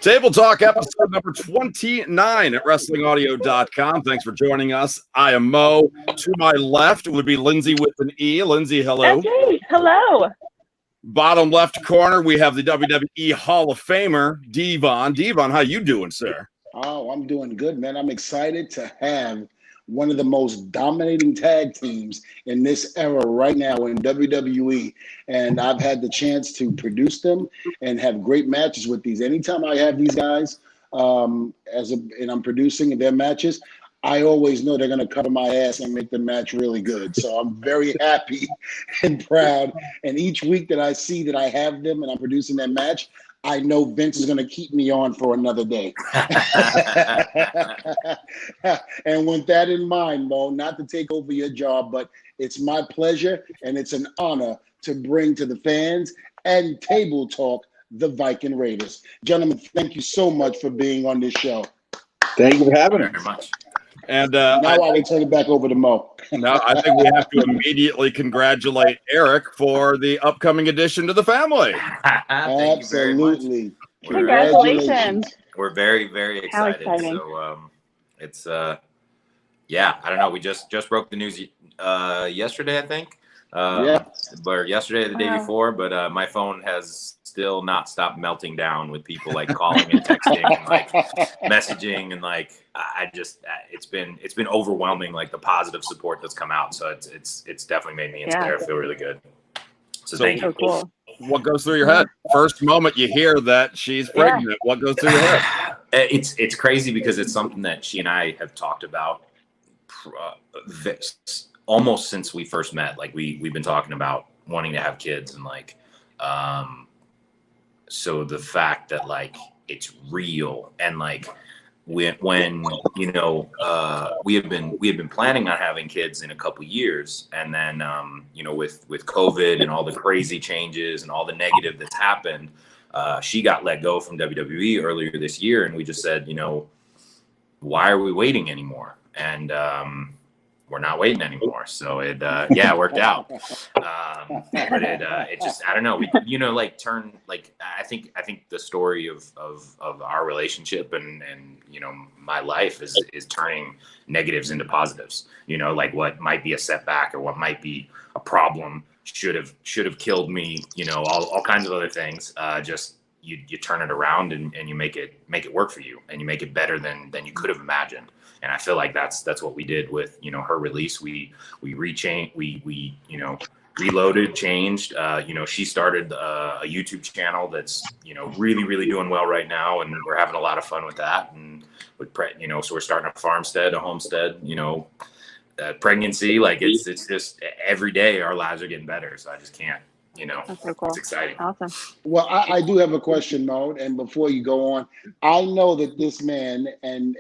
Table Talk episode number 29 at WrestlingAudio.com. Thanks for joining us. I am Mo. To my left would be Lindsey with an E. Lindsey, hello. Okay, hello. Bottom left corner, we have the WWE Hall of Famer, Dvon. Dvon, how you doing, sir? Oh, I'm doing good, man. I'm excited to have one of the most dominating tag teams in this era right now in WWE. And I've had the chance to produce them and have great matches with these. Anytime I have these guys and I'm producing their matches, I always know they're going to cover my ass and make the match really good. So I'm very happy and proud. And each week that I see that I have them and I'm producing that match, I know Vince is going to keep me on for another day. And with that in mind, Mo, not to take over your job, but it's my pleasure and it's an honor to bring to the fans and Table Talk the Viking Raiders. Gentlemen, thank you so much for being on this show. Thank you for having us. Very much. And now I will turn it back over to Mo. Now I think we have to immediately congratulate Erik for the upcoming addition to the family. Thank you very much. Absolutely. Congratulations. We're very, very excited. So it's yeah, I don't know. We just broke the news yesterday, I think. Or yesterday or the day before, but my phone has still not stopped melting down with people like calling and texting and like messaging and like I just it's been overwhelming, like the positive support that's come out. So it's definitely made me inspired. I feel really good. So thank you. Cool. What goes through your head? First moment you hear that she's pregnant, what goes through your head? It's crazy because it's something that she and I have talked about almost since we first met. Like we've been talking about wanting to have kids and like so the fact that like it's real and like when you know we had been planning on having kids in a couple years, and then you know with COVID and all the crazy changes and all the negative that's happened, she got let go from WWE earlier this year, and we just said, you know, why are we waiting anymore? And we're not waiting anymore. So it worked out. But it just, I don't know. We, you know, like I think the story of our relationship and, you know, my life is turning negatives into positives, you know, like what might be a setback or what might be a problem should have killed me, you know, all kinds of other things. Just you turn it around and you make it work for you, and you make it better than you could have imagined. And I feel like that's what we did with, you know, her release. We you know, reloaded, changed. You know, she started a YouTube channel that's, you know, really doing well right now, and we're having a lot of fun with that. And with you know, so we're starting a farmstead, a homestead. You know, pregnancy, like it's just every day our lives are getting better. So I just can't. You know, that's so cool. It's exciting. Awesome. Well, I do have a question, Mo, and before you go on, I know that this man, and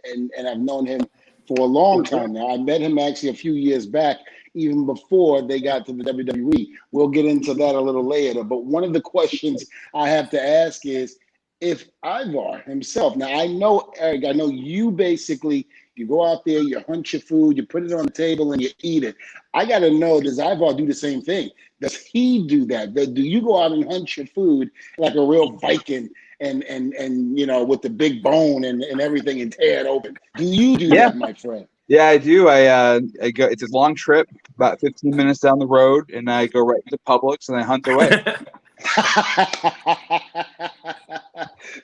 I've known him for a long time now. I met him actually a few years back, even before they got to the WWE. We'll get into that a little later. But one of the questions I have to ask is, if Ivar himself, now I know, Erik, I know you basically, you go out there, you hunt your food, you put it on the table, and you eat it. I got to know, does Ivar do the same thing? Does he do that? Do you go out and hunt your food like a real Viking and you know, with the big bone and everything and tear it open? Do you do that, my friend? Yeah, I do. I go. It's a long trip, about 15 minutes down the road, and I go right to Publix and I hunt away.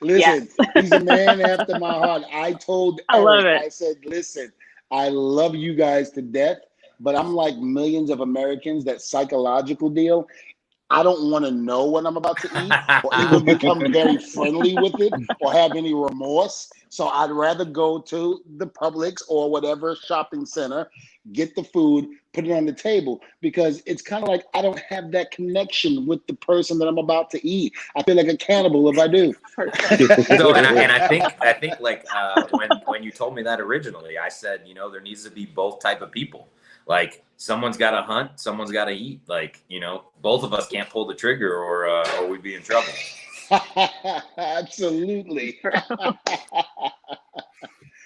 Listen, he's a man after my heart. I told Erik, I said, listen, I love you guys to death, but I'm like millions of Americans, that psychological deal. I don't want to know what I'm about to eat or even become very friendly with it or have any remorse. So I'd rather go to the Publix or whatever shopping center, get the food, put it on the table, because it's kind of like I don't have that connection with the person that I'm about to eat. I feel like a cannibal if I do. So, and I think like when you told me that originally, I said, you know, there needs to be both type of people. Like someone's got to hunt, someone's got to eat. Like, you know, both of us can't pull the trigger or we'd be in trouble. Absolutely.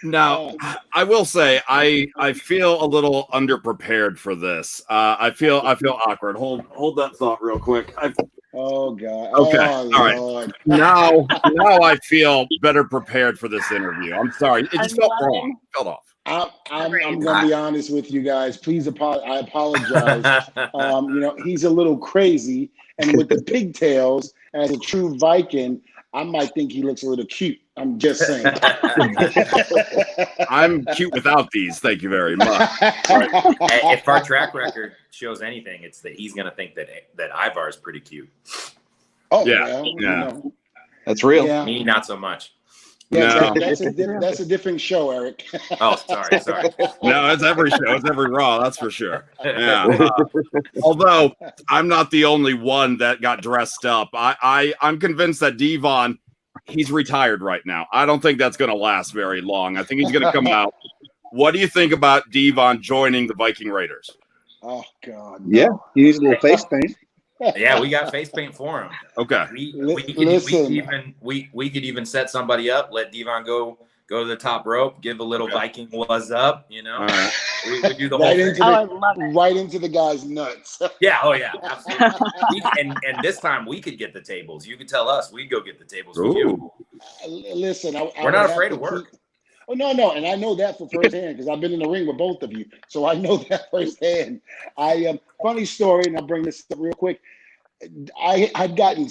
Now, I will say I feel a little underprepared for this. I feel awkward. Hold that thought real quick. Oh God. Okay. Oh All right. Lord. Now I feel better prepared for this interview. I'm sorry. It just felt wrong. Felt off. I'm going to be honest with you guys. Please, I apologize. He's a little crazy, and with the pigtails, as a true Viking, I might think he looks a little cute. I'm just saying. I'm cute without these. Thank you very much. If our track record shows anything, it's that he's going to think that Ivar is pretty cute. Oh, Yeah, well, yeah. That's real. Yeah. Me, not so much. Yeah, No. that's a different show, Eric. Oh, sorry. No, it's every show. It's every Raw. That's for sure. Yeah. Although I'm not the only one that got dressed up. I'm convinced that Dvon, he's retired right now. I don't think that's going to last very long. I think he's going to come out. What do you think about Dvon joining the Viking Raiders? Oh God. Yeah, he needs a little face paint. Yeah, we got face paint for him. Okay. We could even set somebody up, let Dvon go to the top rope, give a little Viking was up, you know. All right. We do the whole Right thing. into I love it. right into the guy's nuts. Yeah, oh yeah, absolutely. And this time we could get the tables. You could tell us, we'd go get the tables for you. Listen, We're not afraid of work. Oh no, and I know that for firsthand because I've been in the ring with both of you, so I know that firsthand. Funny story, and I'll bring this up real quick. I'd gotten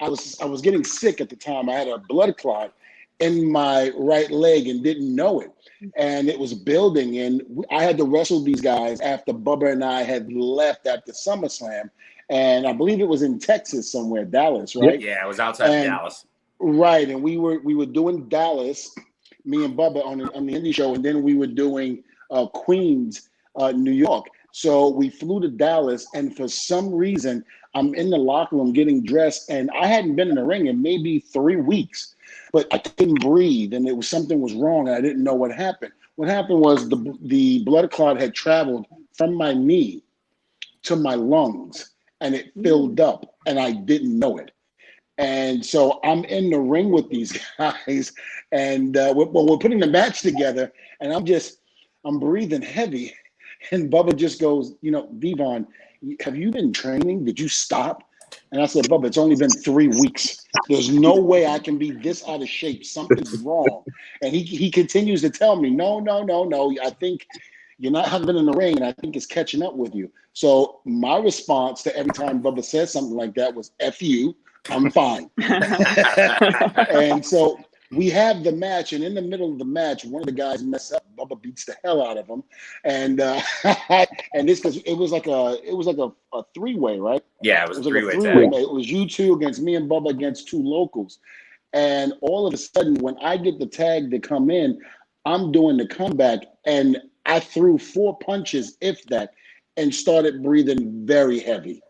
I was getting sick at the time. I had a blood clot in my right leg and didn't know it, and it was building. And I had to wrestle these guys after Bubba and I had left after SummerSlam, and I believe it was in Texas somewhere, Dallas, right? Yeah, it was outside of Dallas. Right, and we were doing Dallas. Me and Bubba on the indie show, and then we were doing Queens, New York. So we flew to Dallas, and for some reason, I'm in the locker room getting dressed, and I hadn't been in the ring in maybe 3 weeks, but I couldn't breathe, and something was wrong, and I didn't know what happened. What happened was the blood clot had traveled from my knee to my lungs, and it filled up, and I didn't know it. And so I'm in the ring with these guys, and we're putting the match together, and I'm breathing heavy. And Bubba just goes, Dvon, have you been training? Did you stop? And I said, Bubba, it's only been 3 weeks. There's no way I can be this out of shape. Something's wrong. And he continues to tell me, no. I think haven't been in the ring, and I think it's catching up with you. So my response to every time Bubba says something like that was, F you. I'm fine. And so we have the match, and in the middle of the match, one of the guys messed up. Bubba beats the hell out of him, and this because it was like a three-way, right? Yeah, it was a three-way tag. It was you two against me and Bubba against two locals, and all of a sudden, when I get the tag to come in, I'm doing the comeback, and I threw 4 punches, if that, and started breathing very heavy.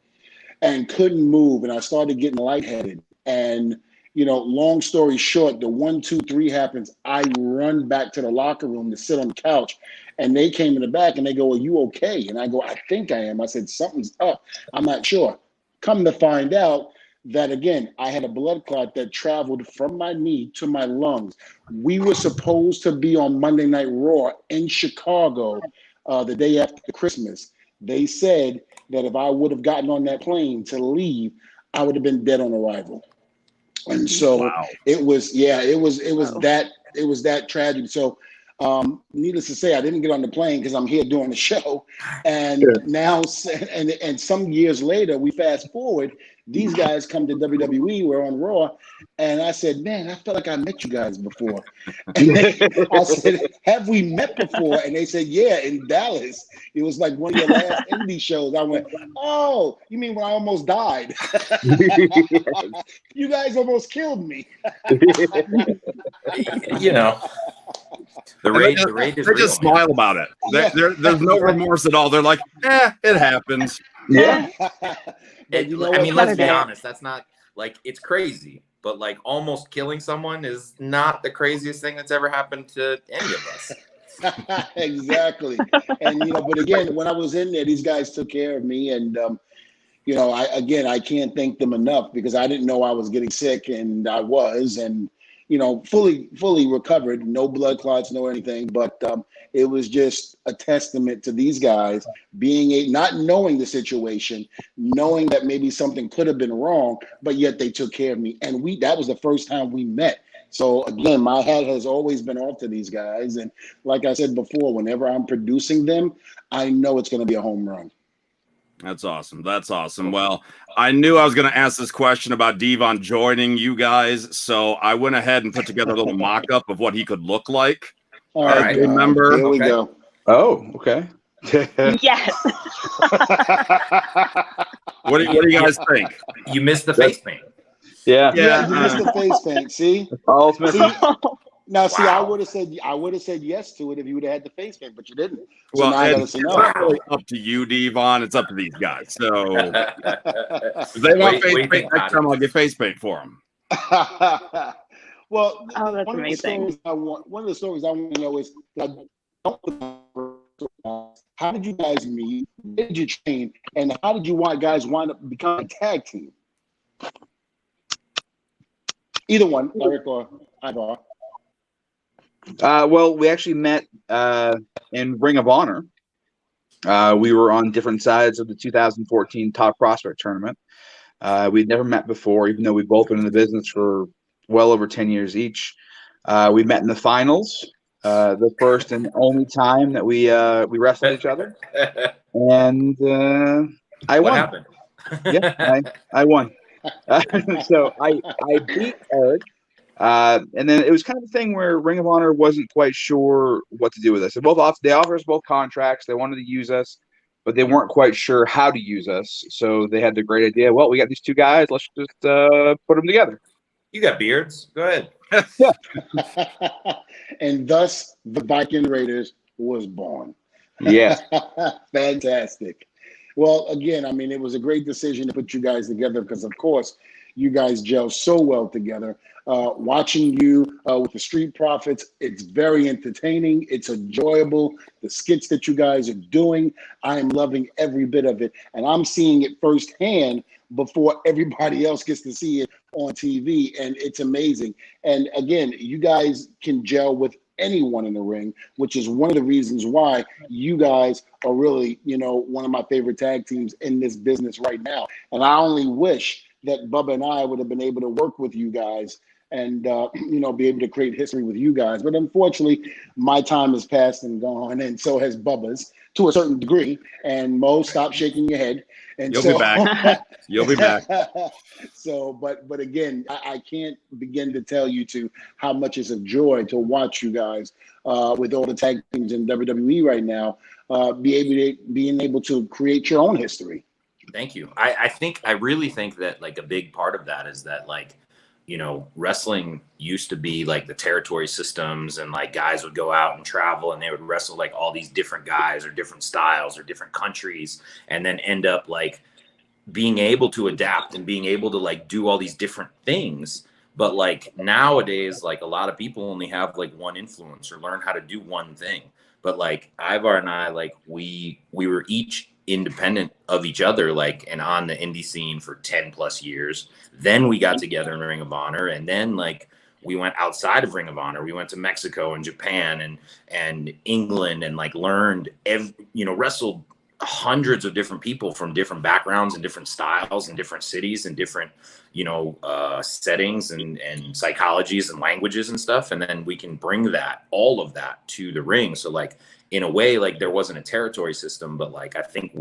And couldn't move, and I started getting lightheaded. And long story short, the 1, 2, 3 happens. I run back to the locker room to sit on the couch, and they came in the back and they go, "Are you okay?" And I go, "I think I am." I said, "Something's up. I'm not sure." Come to find out that again, I had a blood clot that traveled from my knee to my lungs. We were supposed to be on Monday Night Raw in Chicago the day after Christmas. They said that if I would have gotten on that plane to leave, I would have been dead on arrival. And so it was that tragic. So needless to say, I didn't get on the plane because I'm here doing the show. And now, and some years later, we fast forward, these guys come to WWE, we're on Raw, and I said, man, I felt like I met you guys before. And I said, have we met before? And they said, yeah, in Dallas. It was like one of your last indie shows. I went, oh, you mean when I almost died? You guys almost killed me. The rage is they real. Just smile about it. There's no remorse at all. They're like, it happens. Yeah. Let's be honest. That's not like, it's crazy, but like almost killing someone is not the craziest thing that's ever happened to any of us. Exactly. And but again, when I was in there, these guys took care of me, and I can't thank them enough because I didn't know I was getting sick, and I was, and fully recovered, no blood clots, no anything. But it was just a testament to these guys not knowing the situation, knowing that maybe something could have been wrong, but yet they took care of me. And that was the first time we met. So again, my hat has always been off to these guys. And like I said before, whenever I'm producing them, I know it's going to be a home run. That's awesome. That's awesome. Well, I knew I was going to ask this question about Dvon joining you guys, so I went ahead and put together a little mock-up of what he could look like. All right, remember? Here we go. Oh, okay. Yes. What do you guys think? You missed the face paint. Yeah. Yeah, you missed the face paint. See? All it's missing. Now, see, Wow. I would have said yes to it if you would have had the face paint, but you didn't. So Well, now I gotta it's say not no. really up to you, Dvon. It's up to these guys. So if they want face paint next time, I'll get face paint for them. Well, Oh, that's amazing. One of the stories I want to know is, how did you guys meet? Where did you train? And how did you guys wind up becoming a tag team? Either one, Erik or Ivar. Well, we actually met in Ring of Honor. We were on different sides of the 2014 Top Prospect Tournament. We'd never met before, even though we've both been in the business for well over 10 years each. We met in the finals, the first and only time that we wrestled each other. And I won. What happened? Yeah, I won. So I beat Erik. And then it was kind of a thing where Ring of Honor wasn't quite sure what to do with us. They offered us both contracts. They wanted to use us, but they weren't quite sure how to use us. So they had the great idea. Well, we got these two guys. Let's just put them together. You got beards. Go ahead. And thus the Viking Raiders was born. Yeah. Fantastic. Well, again, I mean, it was a great decision to put you guys together because, of course, you guys gel so well together. Watching you with the Street Profits, it's very entertaining. It's enjoyable. The skits that you guys are doing, I am loving every bit of it. And I'm seeing it firsthand before everybody else gets to see it on TV. And it's amazing. And again, you guys can gel with anyone in the ring, which is one of the reasons why you guys are really, one of my favorite tag teams in this business right now. And I only wish that Bubba and I would have been able to work with you guys and, be able to create history with you guys. But unfortunately, my time has passed and gone, and so has Bubba's to a certain degree. And Mo, stop shaking your head. And You'll be back. You'll be back. So, but again, I can't begin to tell you how much it's a joy to watch you guys with all the tag teams in WWE right now, being able to create your own history. Thank you. I really think that like a big part of that is that wrestling used to be like the territory systems, and like guys would go out and travel and they would wrestle like all these different guys or different styles or different countries, and then end up like being able to adapt and being able to like do all these different things. But like nowadays, like a lot of people only have like one influence or learn how to do one thing. But like Ivar and I, like we were each independent of each other, like, and on the indie scene for 10 plus years. Then we got together in Ring of Honor, and then like we went outside of Ring of Honor. We went to Mexico and Japan and England, and like learned wrestled hundreds of different people from different backgrounds and different styles and different cities and different settings and psychologies and languages and stuff. And then we can bring all of that to the ring. So like in a way, like there wasn't a territory system, but like I think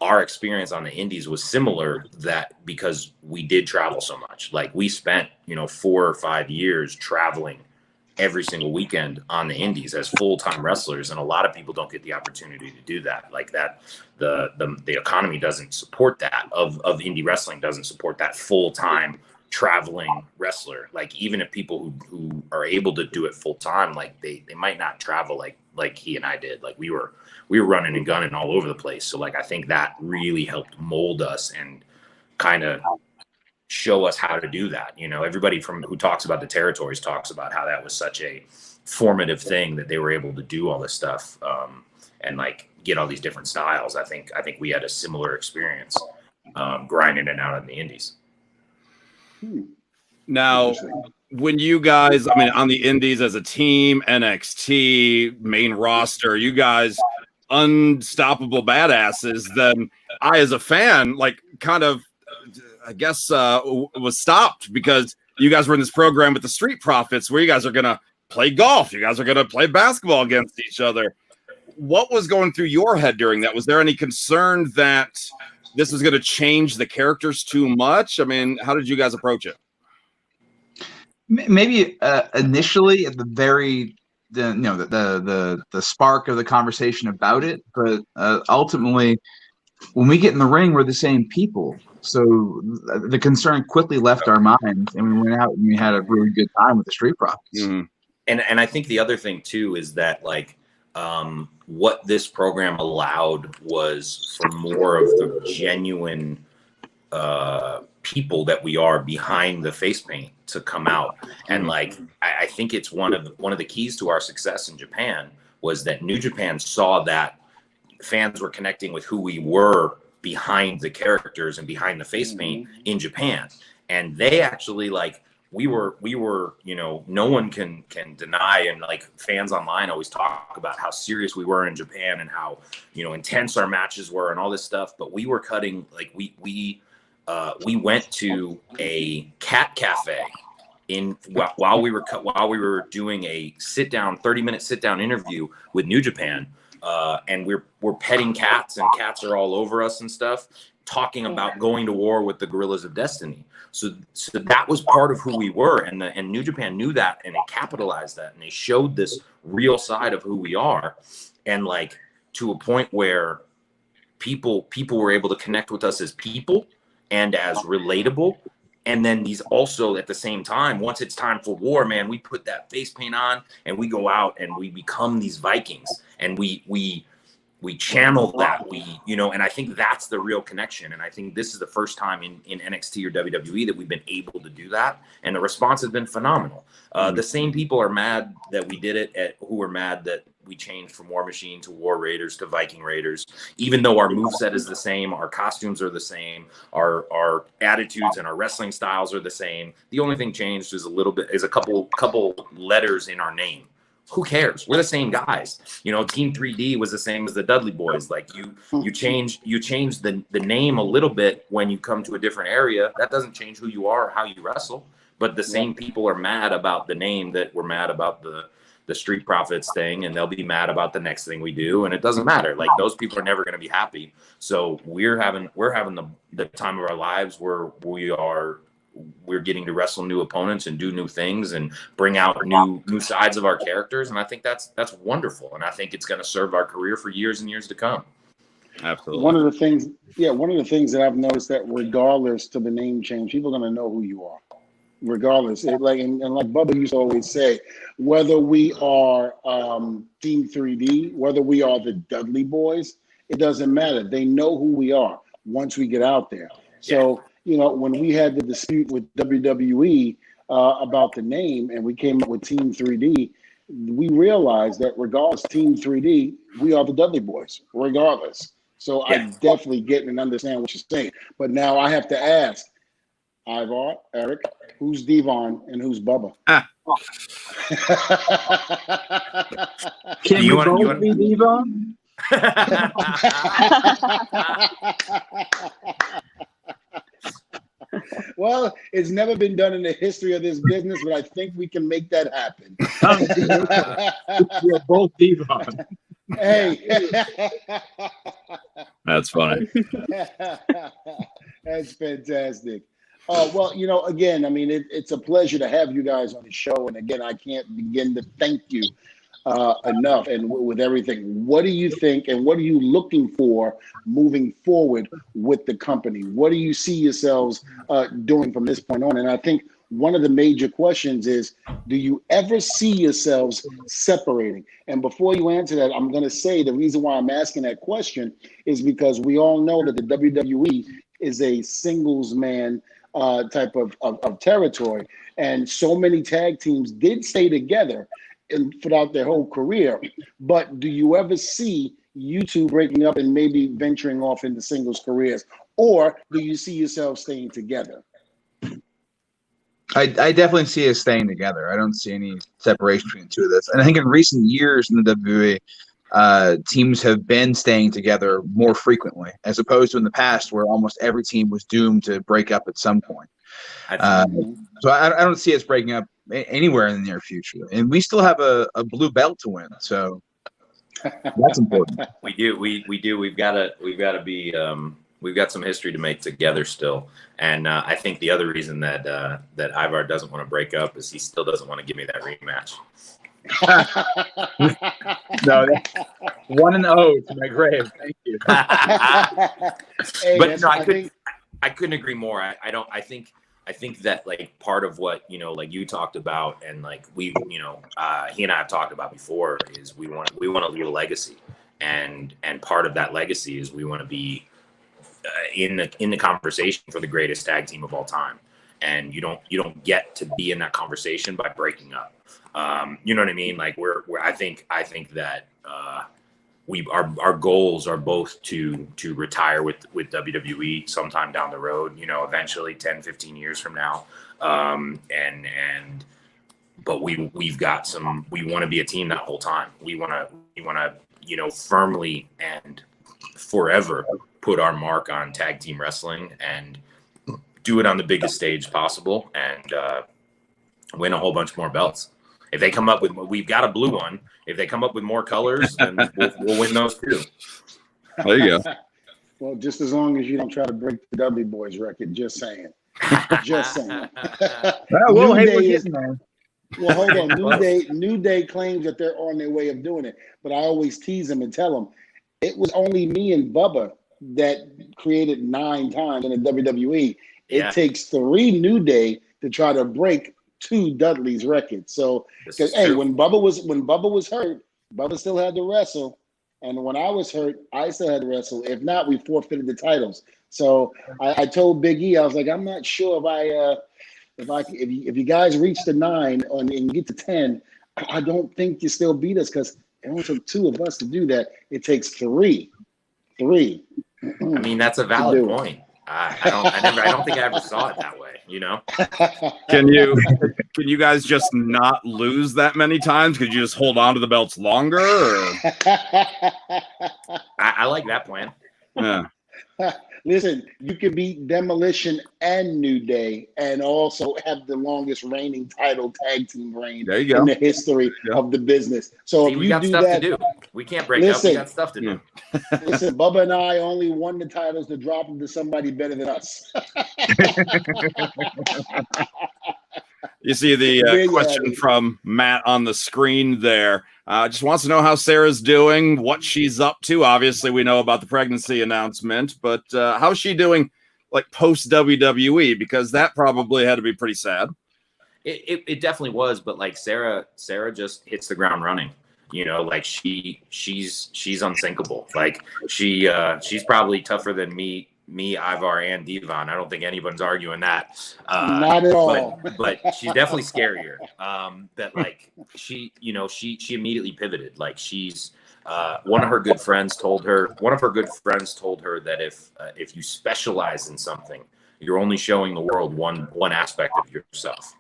our experience on the indies was similar, that because we did travel so much. Like we spent 4 or 5 years traveling every single weekend on the indies as full-time wrestlers, and a lot of people don't get the opportunity to do that. Like that the economy doesn't support that, of indie wrestling doesn't support that full-time traveling wrestler. Like even if people who are able to do it full-time, like they might not travel like he and I did. Like we were running and gunning all over the place. So like I think that really helped mold us and kind of show us how to do that. Everybody who talks about the territories talks about how that was such a formative thing, that they were able to do all this stuff and like get all these different styles. I think we had a similar experience grinding it out in the indies. Now when you guys, I mean, on the Indies as a team, NXT, main roster, you guys unstoppable badasses, then I, as a fan, like kind of, I guess, was stopped because you guys were in this program with the Street Profits where you guys are going to play golf. You guys are going to play basketball against each other. What was going through your head during that? Was there any concern that this was going to change the characters too much? I mean, how did you guys approach it? Maybe initially at the very the spark of the conversation about it, but ultimately when we get in the ring, we're the same people. So the concern quickly left our minds, and we went out and we had a really good time with the Street Profits. Mm-hmm. And I think the other thing too is that like what this program allowed was for more of the genuine people that we are behind the face paint to come out. And like I think it's one of the keys to our success in Japan was that New Japan saw that fans were connecting with who we were behind the characters and behind the face paint in Japan. And they actually like we were, you know, no one can deny, and like fans online always talk about how serious we were in Japan and how, you know, intense our matches were and all this stuff. But we were cutting, like we went to a cat cafe while we were doing a 30-minute sit down interview with New Japan. And we're petting cats, and cats are all over us and stuff, talking about going to war with the Gorillas of Destiny. So that was part of who we were, and New Japan knew that, and they capitalized that, and they showed this real side of who we are, and like to a point where people were able to connect with us as people and as relatable. And then these also at the same time, once it's time for war, man, we put that face paint on and we go out and we become these Vikings, and we channel that, you know, and I think that's the real connection. And I think this is the first time in NXT or WWE that we've been able to do that. And the response has been phenomenal. The same people are mad that we did it who are mad that we changed from War Machine to War Raiders to Viking Raiders, even though our moveset is the same, our costumes are the same, our attitudes and our wrestling styles are the same. The only thing changed is a couple letters in our name. Who cares? We're the same guys. You know, Team 3D was the same as the Dudley Boys. Like you change the name a little bit when you come to a different area. That doesn't change who you are or how you wrestle. But the same people are mad about the name that we're mad about the Street Profits thing, and they'll be mad about the next thing we do, and it doesn't matter. Like those people are never going to be happy. So we're having the time of our lives where we're getting to wrestle new opponents and do new things and bring out new sides of our characters. And I think that's wonderful. And I think it's going to serve our career for years and years to come. Absolutely. One of the things that I've noticed, that regardless to the name change, people are going to know who you are. Regardless, and like Bubba used to always say, whether we are Team 3D, whether we are the Dudley Boys, it doesn't matter. They know who we are once we get out there. So, you know, when we had the dispute with WWE about the name, and we came up with Team 3D, we realized that regardless, Team 3D, we are the Dudley Boys, regardless. So I definitely get and understand what you're saying. But now I have to ask, Ivar, Erik, who's Dvon and who's Bubba? Can you both be Dvon? Well, it's never been done in the history of this business, but I think we can make that happen. We're both Dvon. Hey. That's funny. That's fantastic. Well, you know, again, I mean, it's a pleasure to have you guys on the show. And again, I can't begin to thank you enough. And with everything, what do you think and what are you looking for moving forward with the company? What do you see yourselves doing from this point on? And I think one of the major questions is, do you ever see yourselves separating? And before you answer that, I'm going to say the reason why I'm asking that question is because we all know that the WWE is a singles man type of territory. And so many tag teams did stay together throughout their whole career. But do you ever see you two breaking up and maybe venturing off into singles careers? Or do you see yourselves staying together? I definitely see us staying together. I don't see any separation between the two of this. And I think in recent years in the WWE, teams have been staying together more frequently, as opposed to in the past where almost every team was doomed to break up at some point. So I don't see us breaking up anywhere in the near future. And we still have a blue belt to win. So that's important. We do. We've got to be. We've got some history to make together still, and I think the other reason that Ivar doesn't want to break up is he still doesn't want to give me that rematch. No, 1-0 to my grave. Thank you. Hey, But no, I couldn't agree more. I think that like part of what like you talked about and like we he and I have talked about before is we want to leave a legacy, and part of that legacy is we want to be in the conversation for the greatest tag team of all time, and you don't get to be in that conversation by breaking up. You know what I mean? Like I think that our goals are both to retire with WWE sometime down the road, eventually 10, 15 years from now. But we want to be a team that whole time. We want to, firmly and forever put our mark on tag team wrestling and do it on the biggest stage possible and win a whole bunch more belts. If they come up with, we've got a blue one. If they come up with more colors, then we'll win those too. There you go. Well, just as long as you don't try to break the Dudley Boys record, just saying. Just saying. Well, hold on. New Day claims that they're on their way of doing it, but I always tease them and tell them it was only me and Bubba that created 9 times in the WWE. Yeah. It takes 3 New Day to try to break 2 Dudley's records. So, hey, when Bubba was hurt, Bubba still had to wrestle, and when I was hurt, I still had to wrestle. If not, we forfeited the titles. So I told Big E, I was like, I'm not sure if you guys reach the 9 and get to 10, I don't think you still beat us because it only took 2 of us to do that. It takes 3. I mean, that's a valid point. I don't think I ever saw it that way. Can you guys just not lose that many times? Could you just hold on to the belts longer? Or? I like that plan. Yeah. Listen, you can beat Demolition and New Day and also have the longest reigning title tag team reign in the history of the business. So if we you got do stuff that, to do. We can't break up. We got stuff to do. Listen, Bubba and I only won the titles to drop them to somebody better than us. You see the question from Matt on the screen there. Just wants to know how Sarah's doing, what she's up to. Obviously, we know about the pregnancy announcement, but how's she doing like post WWE? Because that probably had to be pretty sad. It definitely was, but like Sarah just hits the ground running. Like she's unsinkable. Like she's probably tougher than me, Ivar, and Dvon. I don't think anyone's arguing that. Not at all. But she's definitely scarier. That like she immediately pivoted. Like she's one of her good friends told her that if you specialize in something, you're only showing the world one aspect of yourself.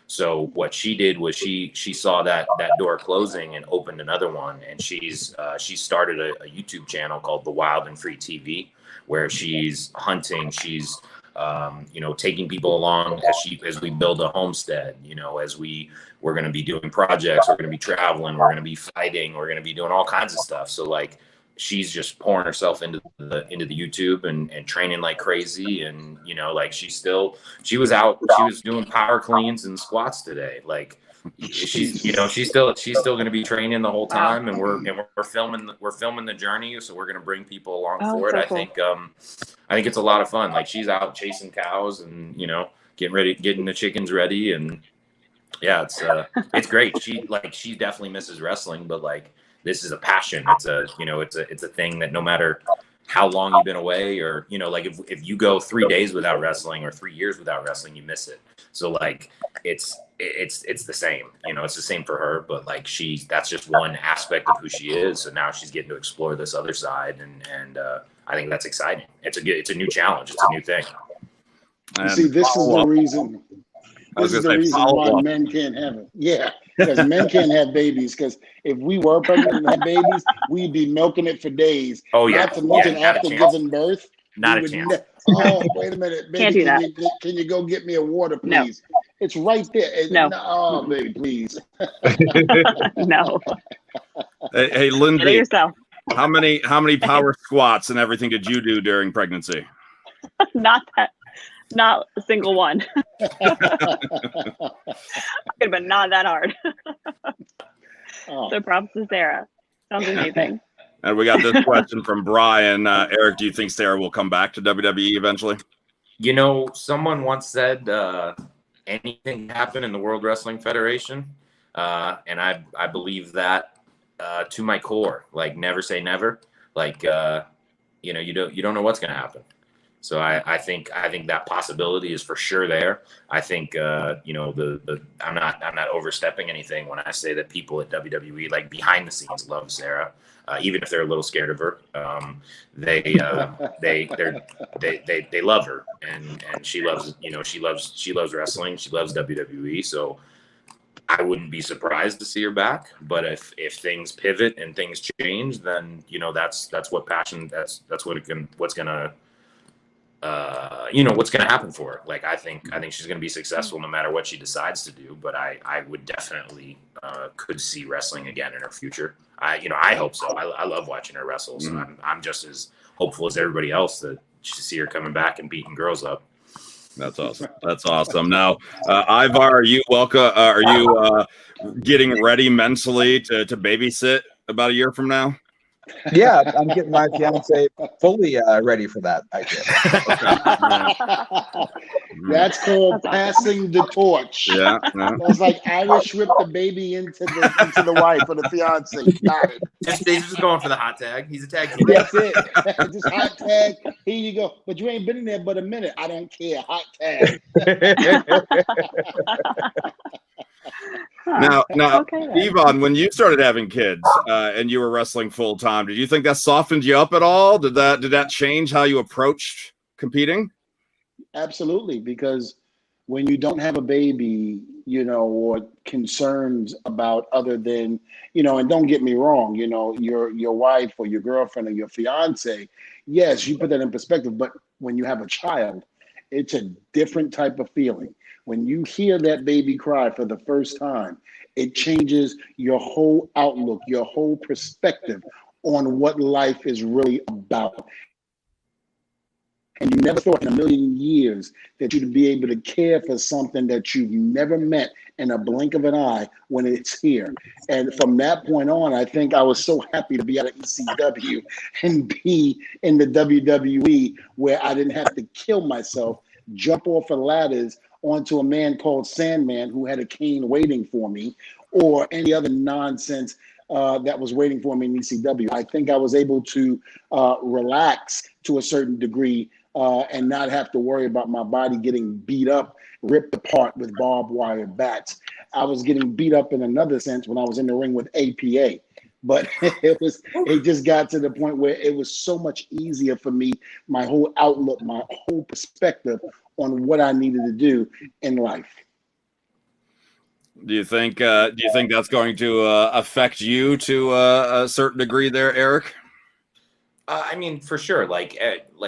So what she did was she saw that door closing and opened another one, and she started a YouTube channel called The Wild and Free TV, where she's hunting, she's taking people along as we build a homestead, as we're going to be doing projects, we're going to be traveling, we're going to be fighting, we're going to be doing all kinds of stuff. So like she's just pouring herself into the YouTube and training like crazy. And, like she was doing power cleans and squats today. Like she's still going to be training the whole time. And we're filming the journey. So we're going to bring people along for it. So I think it's a lot of fun. Like she's out chasing cows and, getting the chickens ready. And yeah, it's great. She definitely misses wrestling, but like, this is a passion. It's a thing that no matter how long you've been away, or like if you go 3 days without wrestling or 3 years without wrestling, you miss it. So like it's the same. It's the same for her. But like that's just one aspect of who she is. So now she's getting to explore this other side, and I think that's exciting. It's a new challenge. It's a new thing. You see, this is the reason. I was This is going the to say reason why follow up. men can't have it. Yeah, because men can't have babies. Because if we were pregnant and had babies, we'd be milking it for days. Oh yeah, Not to mention not a after chance. giving birth, Not we a would chance. oh, wait a minute, Can't baby, do can you go get me a water, No. please? It's right there. No. Oh, baby, please. No. Hey, Get it Lindsey, yourself. how many power squats and everything did you do during pregnancy? Not a single one. But not that hard. Oh. So props to Sarah. Sounds amazing. And we got this question from Brian. Eric, do you think Sarah will come back to WWE eventually? You know, someone once said anything can happen in the World Wrestling Federation, and I believe that to my core. Like, never say never. Like, you know, you don't know what's going to happen. So I think that possibility is for sure there. I think you know, I'm not overstepping anything when I say that people at WWE, like behind the scenes, love Sarah, even if they're a little scared of her. They love her, and she loves, you know, she loves wrestling. She loves WWE. So I wouldn't be surprised to see her back. But if things pivot and things change, then, you know, that's what passion. That's what's gonna you know, what's going to happen for her. Like, I think she's going to be successful no matter what she decides to do, but I would definitely could see wrestling again in her future. I hope so. I love watching her wrestle. So I'm just as hopeful as everybody else that to see her coming back and beating girls up. That's awesome. That's awesome. Now, Ivar, are you getting ready mentally to babysit about a year from now? Yeah, I'm getting my fiance fully ready for that idea. That's called passing the torch. Yeah. That's like Irish whip the baby into the wife or the fiance. Got it. He's just going for the hot tag. He's a tag team. That's it. Just hot tag. Here you go. But you ain't been in there but a minute. I don't care. Hot tag. Now, Okay, then. Dvon, when you started having kids and you were wrestling full time, did you think that softened you up at all? Did that change how you approached competing? Absolutely, because when you don't have a baby, you know, or concerns about other than, you know, and don't get me wrong, you know, your wife or your girlfriend or your fiance, yes, you put that in perspective. But when you have a child, it's a different type of feeling. When you hear that baby cry for the first time, it changes your whole outlook, your whole perspective on what life is really about. And you never thought in a million years that you'd be able to care for something that you've never met in a blink of an eye when it's here. And from that point on, I think I was so happy to be out of ECW and be in the WWE, where I didn't have to kill myself, jump off of ladders onto a man called Sandman who had a cane waiting for me, or any other nonsense that was waiting for me in ECW. I think I was able to relax to a certain degree and not have to worry about my body getting beat up, ripped apart with barbed wire bats. I was getting beat up in another sense when I was in the ring with APA. But it just got to the point where it was so much easier for me, my whole outlook, my whole perspective on what I needed to do in life. Do you think that's going to affect you to a certain degree there, Eric? I mean, for sure. Like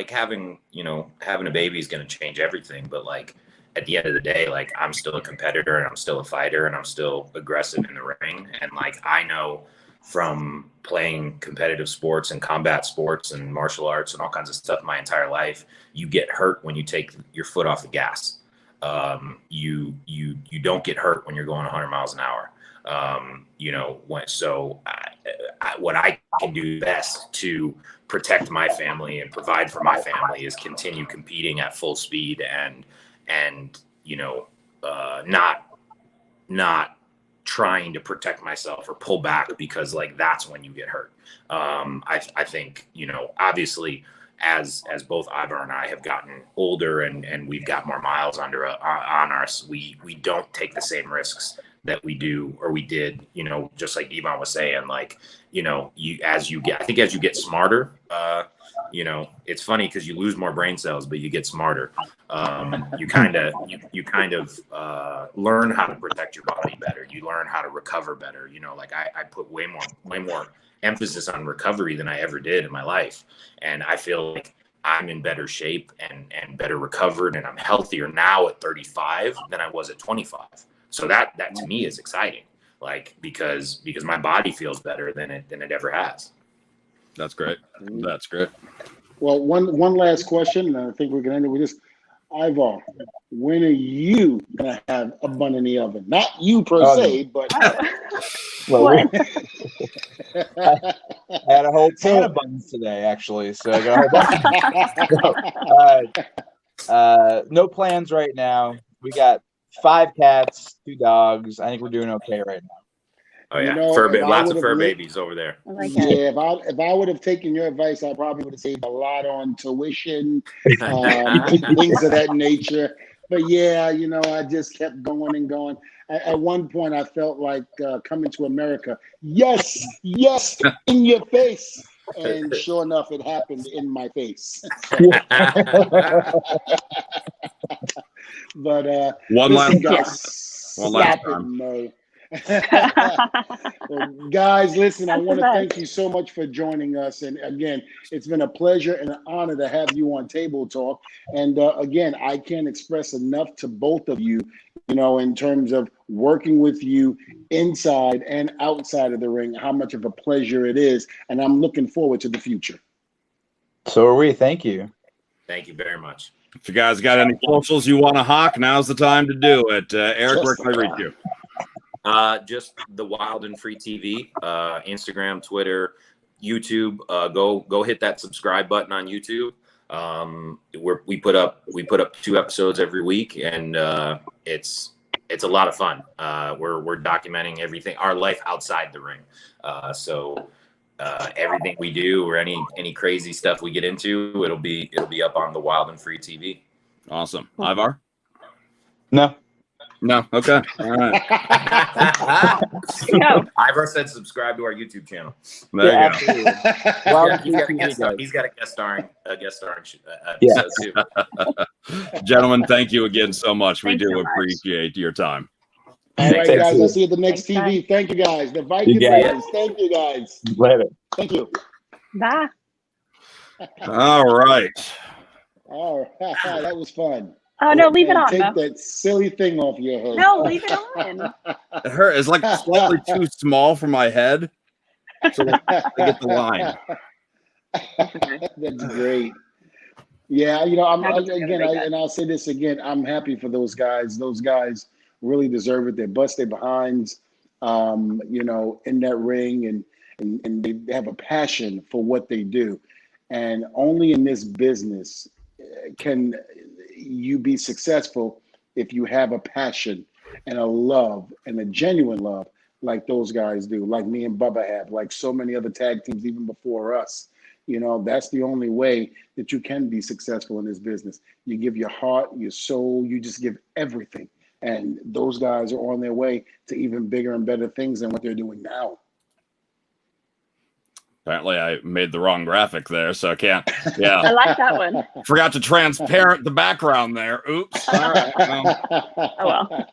having a baby is going to change everything. But like at the end of the day, like I'm still a competitor and I'm still a fighter and I'm still aggressive in the ring. And like I know from playing competitive sports and combat sports and martial arts and all kinds of stuff my entire life, you get hurt when you take your foot off the gas. You don't get hurt when you're going 100 miles an hour. What I can do best to protect my family and provide for my family is continue competing at full speed and not trying to protect myself or pull back, because like that's when you get hurt. I think, obviously as both Ivar and I have gotten older and we've got more miles on us, we don't take the same risks that we do or we did, you know, just like Dvon was saying, like, you know, as you get smarter, you know, it's funny because you lose more brain cells, but you get smarter. You kind of learn how to protect your body better. You learn how to recover better. You know, like I put way more emphasis on recovery than I ever did in my life. And I feel like I'm in better shape and better recovered, and I'm healthier now at 35 than I was at 25. So that to me is exciting, like because my body feels better than it ever has. That's great. That's great. Well, one last question, and I think we're gonna end it with this. Ivar, when are you gonna have a bun in the oven? Not you per se, but Well, What? I had a whole pan of buns today, actually. So I got a whole bunch. No plans right now. We got 5 cats, 2 dogs. I think we're doing okay right now. Oh yeah, You know, lots of fur babies over there. I like it. Yeah, if I would have taken your advice, I probably would have saved a lot on tuition, things of that nature. But yeah, you know, I just kept going and going. At one point, I felt like coming to America. Yes, in your face. And sure enough, it happened in my face. But One listen, last guys, One last stop it, time. Mo. Well, guys, listen, I That's want the to best. thank you so much for joining us. And again, it's been a pleasure and an honor to have you on Table Talk. And again, I can't express enough to both of you, you know, in terms of working with you inside and outside of the ring, how much of a pleasure it is. And I'm looking forward to the future. So are we. Thank you. Thank you very much. If you guys got any socials you want to hawk, now's the time to do it. Eric, where can I reach you? Just the Wild and Free TV, Instagram, Twitter, YouTube. Go hit that subscribe button on YouTube. We put up 2 episodes every week, and it's a lot of fun. We're documenting everything, our life outside the ring. So everything we do or any crazy stuff we get into, it'll be up on the Wild and Free TV. Awesome. Ivar? No. Okay. All right. No. Ivar said subscribe to our YouTube channel. There you go. Absolutely. Well, He's got a guest starring episode Yeah. too. Gentlemen, thank you again so much. We Thanks do so much. appreciate your time. All right, Thanks. guys, I'll see you at the next Thanks, TV. Thank you, guys. The Viking You got it. Raiders. Thank you, guys. Later. Thank you. Bye. All right. All right, that was fun. Oh no, leave it And on. take Mo. that silly thing off your head. No, leave it on. It hurt. It's like slightly too small for my head. So I get the line. That's great. Yeah, you know, Again, I'll say this again. I'm happy for those guys. Those guys really deserve it. They bust their behinds, you know, in that ring, and they have a passion for what they do. And only in this business can you be successful if you have a passion and a love and a genuine love like those guys do, like me and Bubba have, like so many other tag teams even before us. You know, that's the only way that you can be successful in this business. You give your heart, your soul, you just give everything. And those guys are on their way to even bigger and better things than what they're doing now. Apparently, I made the wrong graphic there, so I can't. Yeah. I like that one. Forgot to transparent the background there. Oops. All right. Oh well.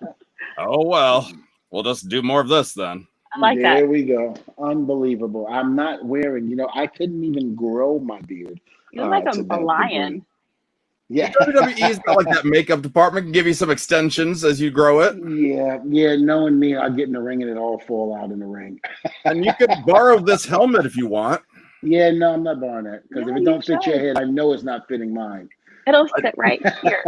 Oh, well. We'll just do more of this then. I like There that. we go. Unbelievable. I'm not wearing, you know, I couldn't even grow my beard. You look like to a that lion. degree. Yeah. WWE's got like that makeup department can give you some extensions as you grow it. Yeah. Knowing me, I'll get in the ring and it all fall out in the ring. And you could borrow this helmet if you want. Yeah, no, I'm not borrowing that because No, if it you don't fit your should. head, I know it's not fitting mine. It'll sit right here.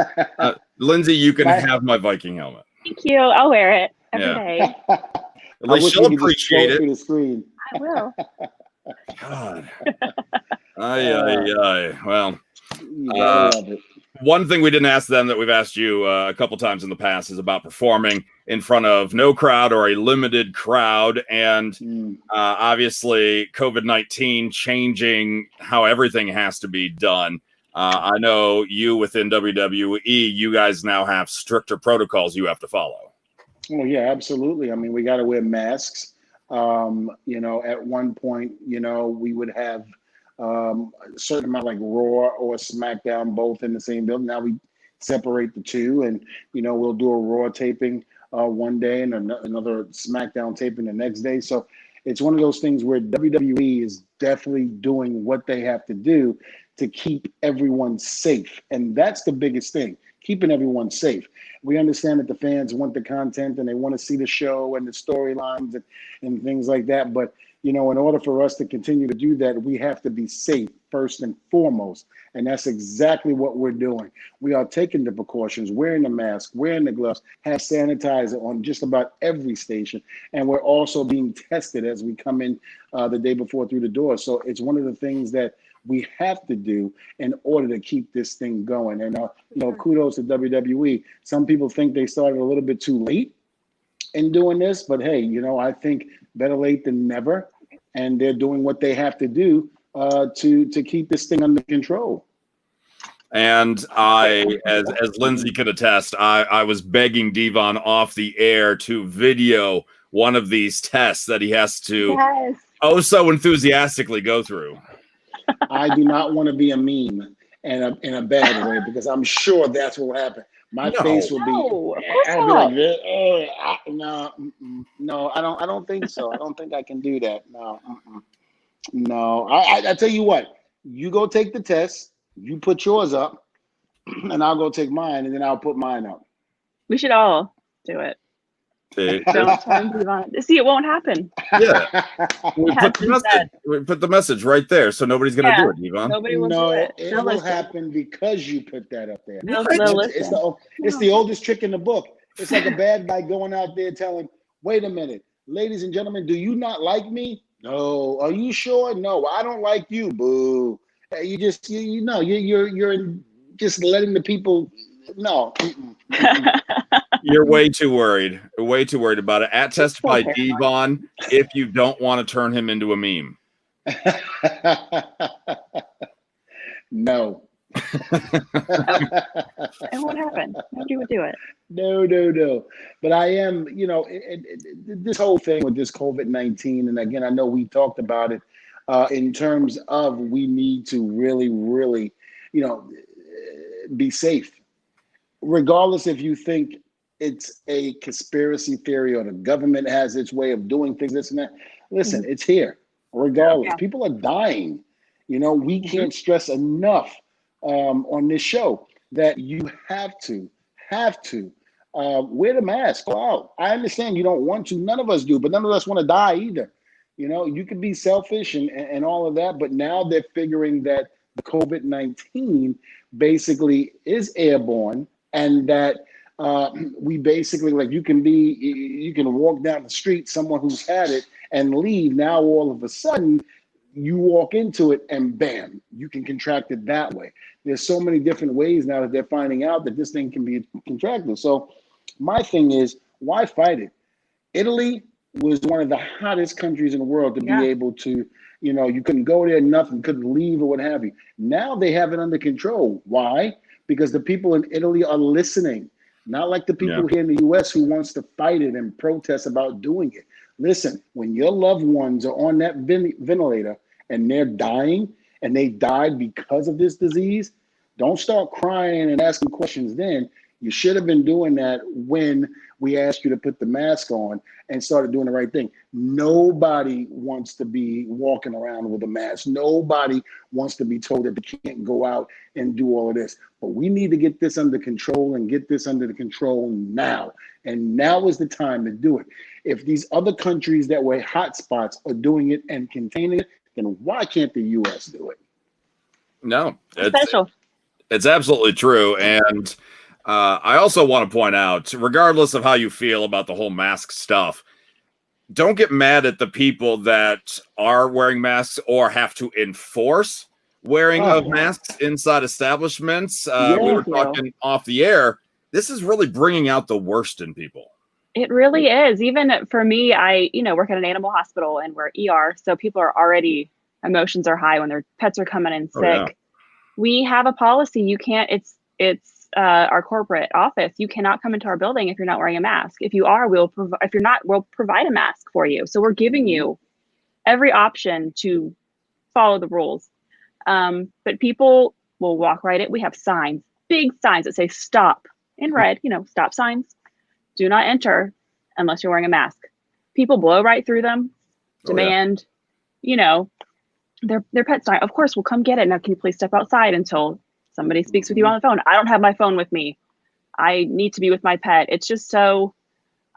Lindsay, you can have my Viking helmet. Thank you. I'll wear it every day. At least she'll appreciate it. Through the screen. I will. God. Aye. Well, Yeah, I love it. one thing we didn't ask them that we've asked you a couple times in the past is about performing in front of no crowd or a limited crowd. And obviously, COVID-19 changing how everything has to be done. I know you within WWE, you guys now have stricter protocols you have to follow. Oh yeah, absolutely. I mean, we got to wear masks. At one point, we would have a certain amount like Raw or SmackDown both in the same building. Now we separate the two, and we'll do a Raw taping one day and another SmackDown taping the next day. So it's one of those things where WWE is definitely doing what they have to do to keep everyone safe, and that's the biggest thing, keeping everyone safe. We understand that the fans want the content and they want to see the show and the storylines and things like that. But, in order for us to continue to do that, we have to be safe first and foremost. And that's exactly what we're doing. We are taking the precautions, wearing the mask, wearing the gloves, have sanitizer on just about every station. And we're also being tested as we come in the day before through the door. So it's one of the things that we have to do in order to keep this thing going. And, kudos to WWE. Some people think they started a little bit too late in doing this, but hey, I think better late than never. And they're doing what they have to do to keep this thing under control. And as Lindsey could attest, I was begging Dvon off the air to video one of these tests that he has to so enthusiastically go through. I do not want to be a meme in a bad way, because I'm sure that's what will happen. My face will be. I'll be like, no, I don't think so. I don't think I can do that. No. I tell you what. You go take the test. You put yours up, and I'll go take mine, and then I'll put mine up. We should all do it. Don't turn Dvon. See, it won't happen. Yeah. We put the message right there, so nobody's going to do it, Dvon. Nobody will do it. It will happen because you put that up there. It's the oldest trick in the book. It's like a bad guy going out there telling, wait a minute, ladies and gentlemen, do you not like me? No. Are you sure? No, I don't like you. Boo. You just, you're just letting the people, no. You're way too worried. Way too worried about it. At Testify Dvon, if you don't want to turn him into a meme. No. It won't happen. Nobody would do it. No. But I am, this whole thing with this COVID-19, and again, I know we talked about it in terms of we need to really, really, be safe. Regardless if you think it's a conspiracy theory or the government has its way of doing things, this and that. Listen, it's here. Regardless, people are dying. We can't stress enough on this show that you have to wear the mask. Go out. I understand you don't want to. None of us do, but none of us want to die either. You can be selfish and all of that, but now they're figuring that the COVID-19 basically is airborne, and that we basically, like, you can walk down the street, someone who's had it, and leave. Now all of a sudden you walk into it and bam, you can contract it that way. There's so many different ways now that they're finding out that this thing can be contracted. So my thing is, why fight it? Italy was one of the hottest countries in the world to be able to, you couldn't go there, nothing, couldn't leave or what have you. Now they have it under control. Why? Because the people in Italy are listening. Not like the people here in the U.S. who wants to fight it and protest about doing it. Listen, when your loved ones are on that ventilator and they're dying, and they died because of this disease, don't start crying and asking questions then. You should have been doing that when we asked you to put the mask on and started doing the right thing. Nobody wants to be walking around with a mask. Nobody wants to be told that they can't go out and do all of this. But we need to get this under control and get this under the control now. And now is the time to do it. If these other countries that were hot spots are doing it and containing it, then why can't the U.S. do it? No, Special. It's absolutely true. And I also want to point out, regardless of how you feel about the whole mask stuff, don't get mad at the people that are wearing masks or have to enforce wearing of masks inside establishments. We were talking off the air. This is really bringing out the worst in people. It really is. Even for me, I work at an animal hospital and we're ER, so people are already, emotions are high when their pets are coming in sick. Oh, yeah. We have a policy. You can't. It's our corporate office, you cannot come into our building if you're not wearing a mask. If you are, if you're not, we'll provide a mask for you. So we're giving you every option to follow the rules. But people will walk right in. We have signs, big signs that say stop in red, stop signs. Do not enter unless you're wearing a mask. People blow right through them, demand, their pets die. Of course, we'll come get it. Now, can you please step outside until somebody speaks with you on the phone? I don't have my phone with me. I need to be with my pet. It's just so,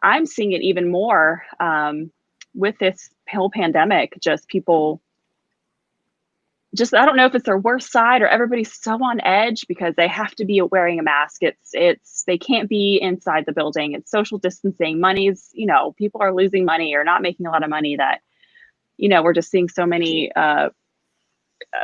I'm seeing it even more with this whole pandemic, just people, I don't know if it's their worst side or everybody's so on edge because they have to be wearing a mask. They can't be inside the building. It's social distancing. Money's, people are losing money or not making a lot of money that, we're just seeing so many,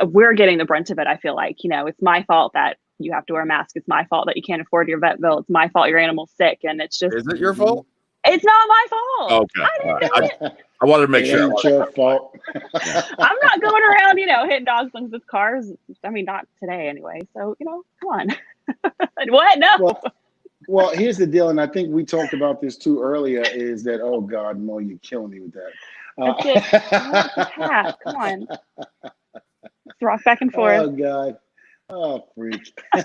we're getting the brunt of it. I feel like, it's my fault that you have to wear a mask. It's my fault that you can't afford your vet bill. It's my fault your animal's sick. And it's just. Is it your fault? It's not my fault. Okay. I didn't do it. I wanted to make sure. It ain't your fault. I'm not going around, hitting dogs with cars. I mean, not today anyway. So, come on. What? No. Well, here's the deal. And I think we talked about this too earlier is that, oh God, no, you're killing me with that. That's it. Come on. Let's rock back and forth. Oh God. Oh, freak. No.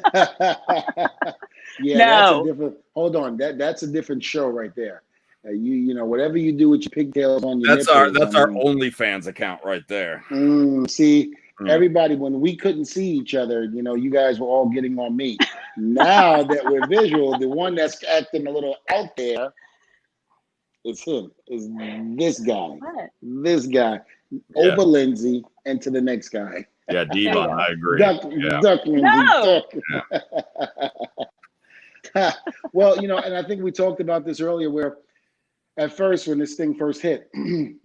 That's a different. Hold on, that's a different show right there. Whatever you do with your pigtails on your. That's our OnlyFans account right there. See, everybody, when we couldn't see each other, you guys were all getting on me. Now that we're visual, the one that's acting a little out there, it's him. Is this guy? What? This guy over Lindsey and to the next guy. Yeah, Dvon, I agree. Duck, Lindsey, No. duck. Well, and I think we talked about this earlier where at first, when this thing first hit,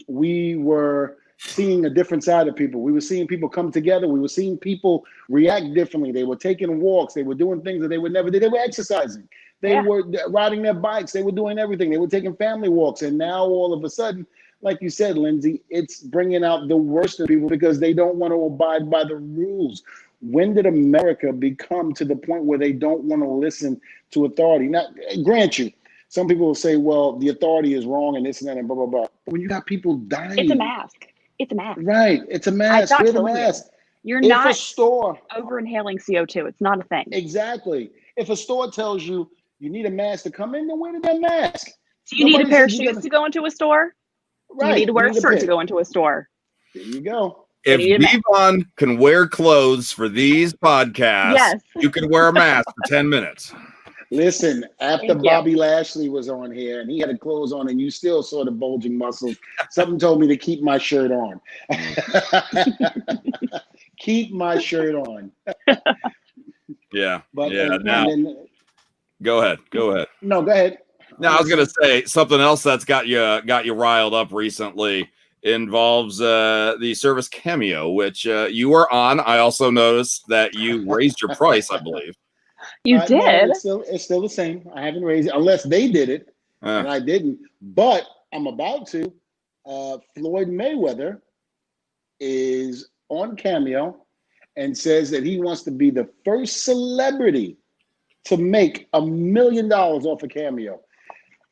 we were seeing a different side of people. We were seeing people come together. We were seeing people react differently. They were taking walks. They were doing things that they would never do. They were exercising. They were riding their bikes. They were doing everything. They were taking family walks. And now all of a sudden, like you said, Lindsey, it's bringing out the worst of people because they don't want to abide by the rules. When did America become to the point where they don't want to listen to authority? Now, grant you, some people will say, well, the authority is wrong and this and that and blah, blah, blah. But when you got people dying. It's a mask. It's a mask. Right. It's a mask. Wear the mask. You're not a store over inhaling CO2. It's not a thing. Exactly. If a store tells you you need a mask to come in, then wear that mask. Do you need a pair of shoes to go into a store? Right. You need to wear a shirt to go into a store. There you go. If Dvon can wear clothes for these podcasts, you can wear a mask for 10 minutes. Listen, after Bobby Lashley was on here and he had the clothes on and you still saw the bulging muscles, something told me to keep my shirt on. Keep my shirt on. Yeah. But now, go ahead. No, go ahead. Now I was gonna say something else that's got you riled up recently involves the service Cameo, which you were on. I also noticed that you raised your price, I believe. You did? No, it's still the same. I haven't raised it unless they did it, and I didn't. But I'm about to. Floyd Mayweather is on Cameo and says that he wants to be the first celebrity to make $1 million off a Cameo.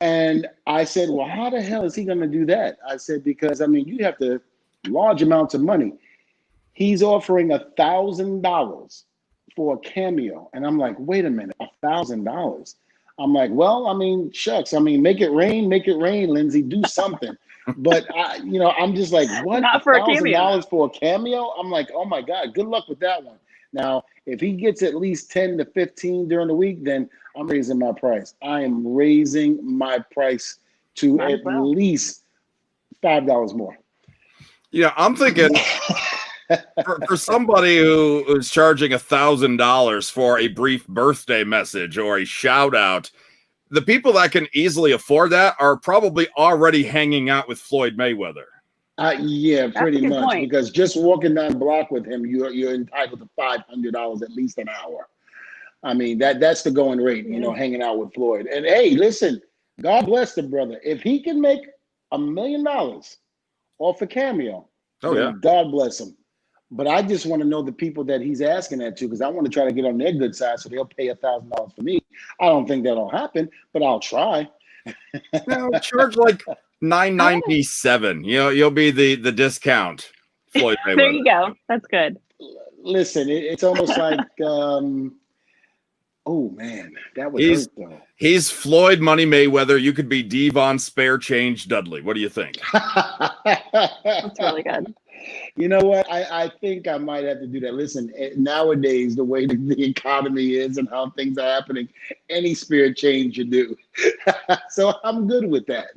And I said, well, how the hell is he going to do that? I said, because, you have to large amounts of money. He's offering $1,000 for a Cameo. And I'm like, wait a minute, $1,000. I'm like, well, shucks. Make it rain, Lindsey, do something. But I'm just like, what? Not for $1,000 for a Cameo? I'm like, oh my God, good luck with that one. Now, if he gets at least 10 to 15 during the week, then I'm raising my price. I am raising my price to at least $5 more. Yeah, I'm thinking for somebody who is charging $1,000 for a brief birthday message or a shout out, the people that can easily afford that are probably already hanging out with Floyd Mayweather. Yeah, pretty much. Point. Because just walking down the block with him, you're entitled to $500 at least an hour. That's the going rate, hanging out with Floyd. And hey, listen, God bless the brother. If he can make $1 million off a Cameo, God bless him. But I just want to know the people that he's asking that to, because I want to try to get on their good side so they'll pay $1,000 for me. I don't think that'll happen, but I'll try. No, charge like $9.97. You'll be the discount. Floyd Mayweather. There you go. That's good. Listen, it's almost like, oh man, that would hurt though. He's Floyd Money Mayweather. You could be Dvon Spare Change Dudley. What do you think? That's really good. You know what? I think I might have to do that. Listen, nowadays, the way the economy is and how things are happening, any spirit change you do. So I'm good with that.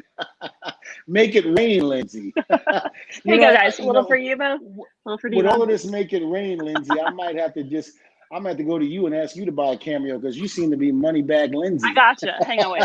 Make it rain, Lindsey. Here you go, guys. A little for you, though. A little for with all of this make it rain, Lindsey, I'm gonna have to go to you and ask you to buy a cameo because you seem to be money bag Lindsey. I gotcha. Hang on, wait.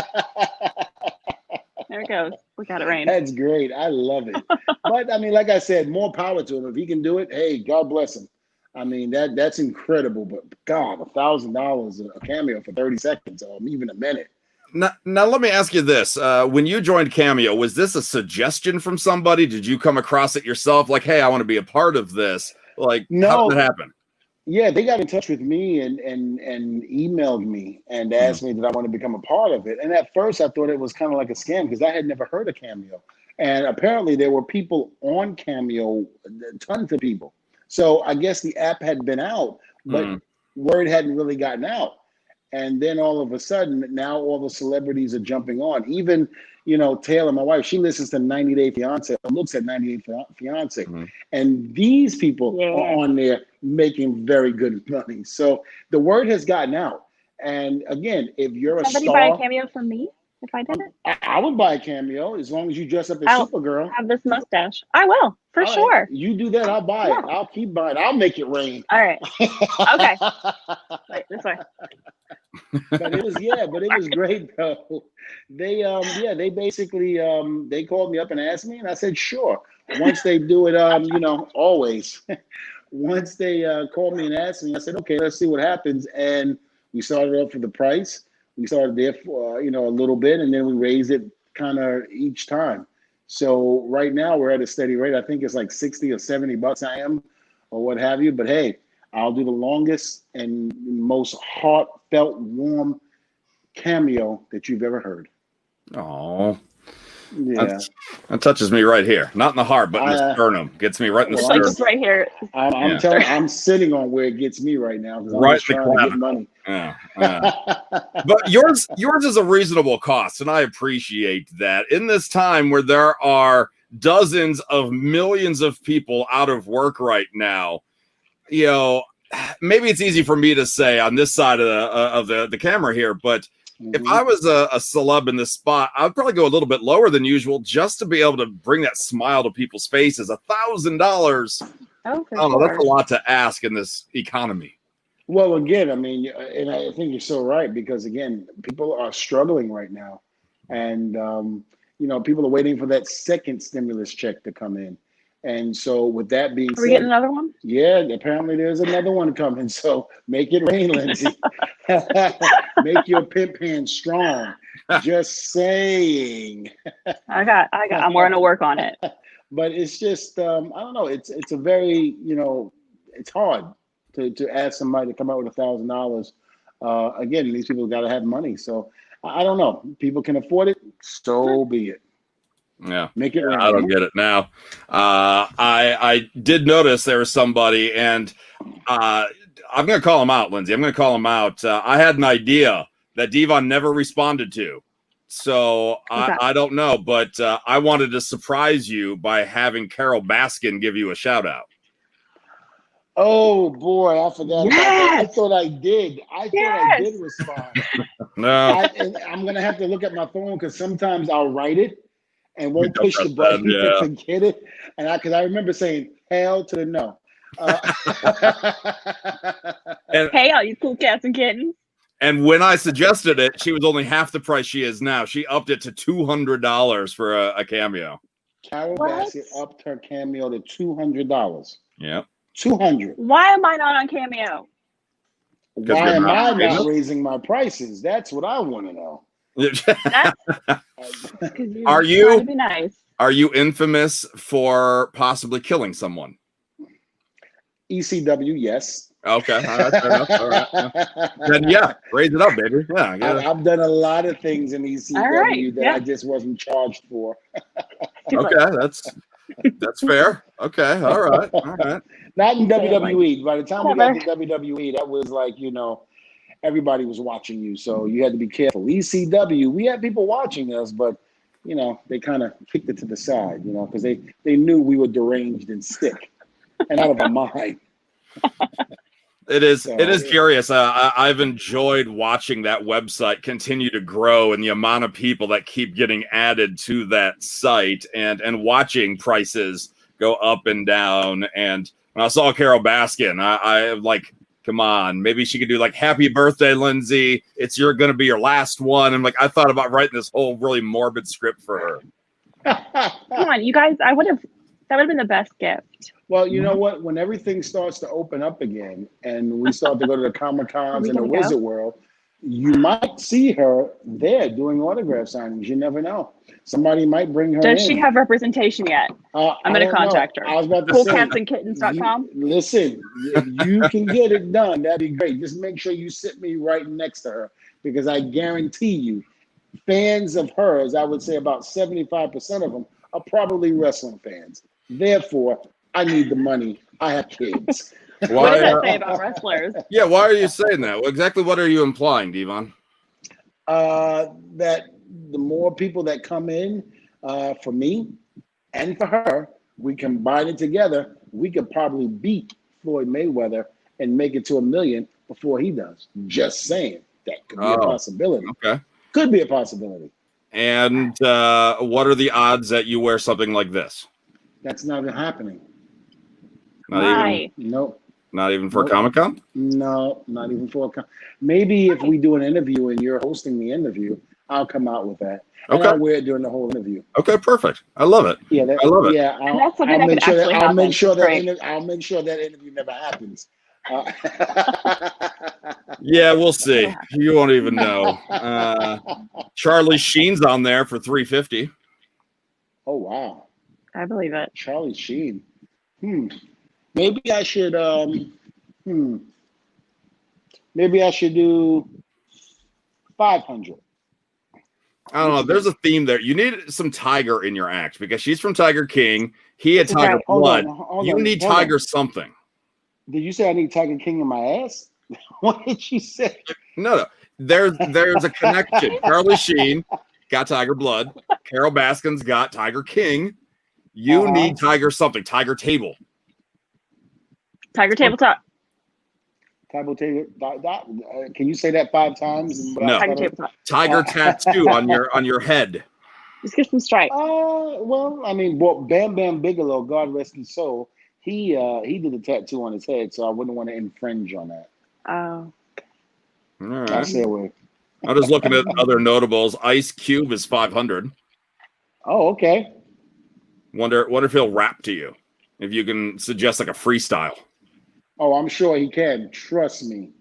There it goes. We got it rain. That's great. I love it. But I mean, like I said, more power to him. If he can do it, hey, God bless him. I mean, that's incredible. But God, $1,000 a cameo for 30 seconds or even a minute. Now let me ask you this. When you joined Cameo, was this a suggestion from somebody? Did you come across it yourself? Like, hey, I want to be a part of this. Like, no. How did that happen? Yeah, they got in touch with me and emailed me and asked me that I want to become a part of it. And at first I thought it was kind of like a scam because I had never heard of Cameo. And apparently there were people on Cameo, tons of people. So I guess the app had been out, but word hadn't really gotten out. And then all of a sudden, now all the celebrities are jumping on. Even, Taylor, my wife, she listens to 90 Day Fiance, looks at 90 Day Fiance. And these people are on there making very good money. So the word has gotten out. And again, if you're Somebody a star. buy a cameo from me if I did it? I would buy a cameo as long as you dress up as Supergirl. Have this mustache. I will, for all sure. Right. You do that, I'll buy it. I'll keep buying it. I'll make it rain. All right. Okay. Wait, this way. But it was great though. They basically they called me up and asked me and I said sure. Once they do it, always. Once they called me and asked me, I said, okay, let's see what happens. And we started off for the price. We started there for a little bit and then we raised it kind of each time. So right now we're at a steady rate. I think it's like 60 or 70 bucks I am or what have you. But hey, I'll do the longest and most heartfelt, warm cameo that you've ever heard. Oh, yeah, that touches me right here. Not in the heart, but in the sternum. Gets me right in the sternum. Like right here. I'm telling you, I'm sitting on where it gets me right now because I'm right just trying to get money. But yours is a reasonable cost, and I appreciate that. In this time where there are dozens of millions of people out of work right now, maybe it's easy for me to say on this side of the camera here, but if I was a celeb in this spot, I'd probably go a little bit lower than usual just to be able to bring that smile to people's faces. $1,000. Oh, for sure. That's a lot to ask in this economy. Well, again, I mean, and I think you're so right because again, people are struggling right now, and people are waiting for that second stimulus check to come in. And so with that being said, are we getting another one? Yeah, apparently there's another one coming. So make it rain, Lindsey. Make your pimp hand strong. Just saying. I'm going to work on it. But it's just, I don't know. It's a very, it's hard to ask somebody to come out with $1,000. Again, these people got to have money. So I don't know. People can afford it. So be it. Yeah, make it rain. I don't get it now. I did notice there was somebody, and I'm going to call him out, Lindsey. I'm going to call him out. I had an idea that Dvon never responded to, so I don't know, but I wanted to surprise you by having Carol Baskin give you a shout out. Oh boy, I forgot about that. I thought I did. I did respond. No, I'm going to have to look at my phone because sometimes I'll write it and won't push the button to get it. And because I remember saying, hell to the no. Hey, all you cool cats and kittens. And when I suggested it, she was only half the price she is now. She upped it to $200 for a cameo. Carol Baskin upped her cameo to $200. Yep. $200. Why am I not on Cameo? Why am I not raising my prices? That's what I want to know. Are you? Be nice. Are you infamous for possibly killing someone? ECW, yes. Okay, all right, fair enough. All right. Yeah. Then yeah, raise it up, baby. Yeah, I've done a lot of things in ECW that yeah. I just wasn't charged for. Okay, that's fair. Okay, all right. Not in Say it like- WWE. By the time we Whatever. got to WWE, that was like, everybody was watching you, so you had to be careful. ECW, we had people watching us, but they kind of kicked it to the side, because they knew we were deranged and sick and out of our mind. It is curious. I've enjoyed watching that website continue to grow and the amount of people that keep getting added to that site and watching prices go up and down. And when I saw Carol Baskin, I like, come on, maybe she could do like happy birthday, Lindsey. It's going to be your last one. And like, I thought about writing this whole really morbid script for her. Come on, you guys, that would have been the best gift. Well, you know what? When everything starts to open up again and we start to go to the Comic-Cons and the Wizard World, you might see her there doing autograph signings. You never know. Somebody might bring her in. Does she have representation yet? I'm going to contact her. I was about to say, CoolCatsandKittens.com. Listen, if you can get it done, that'd be great. Just make sure you sit me right next to her, because I guarantee you, fans of hers, I would say about 75% of them, are probably wrestling fans. Therefore, I need the money. I have kids. What does that say about wrestlers? Yeah, why are you saying that? Well, exactly what are you implying, Dvon? That the more people that come in for me and for her, we combine it together, we could probably beat Floyd Mayweather and make it to $1 million before he does. Just saying. That could be a possibility. Okay. Could be a possibility. And what are the odds that you wear something like this? That's not happening. Nope. Not even for Comic-Con? No, not even for maybe if we do an interview and you're hosting the interview, I'll come out with that. And I'll wear it during the whole interview. Okay, perfect. I love it. Yeah, I love it. Yeah, I'll make sure that interview never happens. Yeah, we'll see. You won't even know. Charlie Sheen's on there for $350. Oh wow! I believe it. Charlie Sheen. Maybe I should. Maybe I should do 500. I don't know. There's a theme there. You need some Tiger in your act because she's from Tiger King. He had Tiger Blood. You need Tiger something. Did you say I need Tiger King in my ass? What did you say? No. There's a connection. Charlie Sheen got Tiger Blood. Carol Baskin's got Tiger King. You need Tiger something. Tiger Table. Tiger Tabletop. Table. Can you say that 5 times? No. Tiger Tabletop. Tiger tattoo on your head. Just get some stripes. Well, I mean, Bam Bam Bigelow, God rest his soul, he did a tattoo on his head, so I wouldn't want to infringe on that. Oh. All right. I say away. I'm just looking at other notables. Ice Cube is 500. Oh, okay. Wonder if he'll rap to you. If you can suggest like a freestyle. Oh, I'm sure he can. Trust me.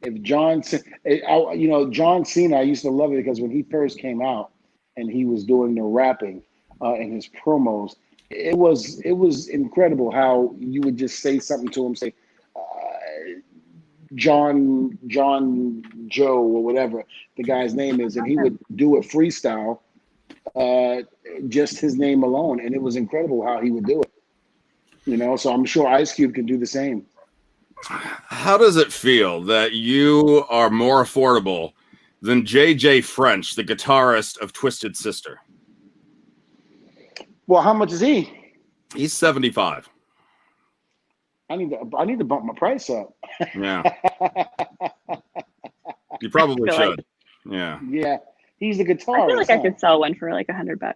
If John Cena, I used to love it because when he first came out and he was doing the rapping in his promos, it was incredible how you would just say something to him, say John Joe or whatever the guy's name is, and he would do it freestyle, just his name alone, and it was incredible how he would do it. So I'm sure Ice Cube can do the same. How does it feel that you are more affordable than JJ French, the guitarist of Twisted Sister? Well, how much is he? He's 75. I need to bump my price up. Yeah. You probably should. Yeah. Yeah. He's a guitarist. I feel like I could sell one for like $100.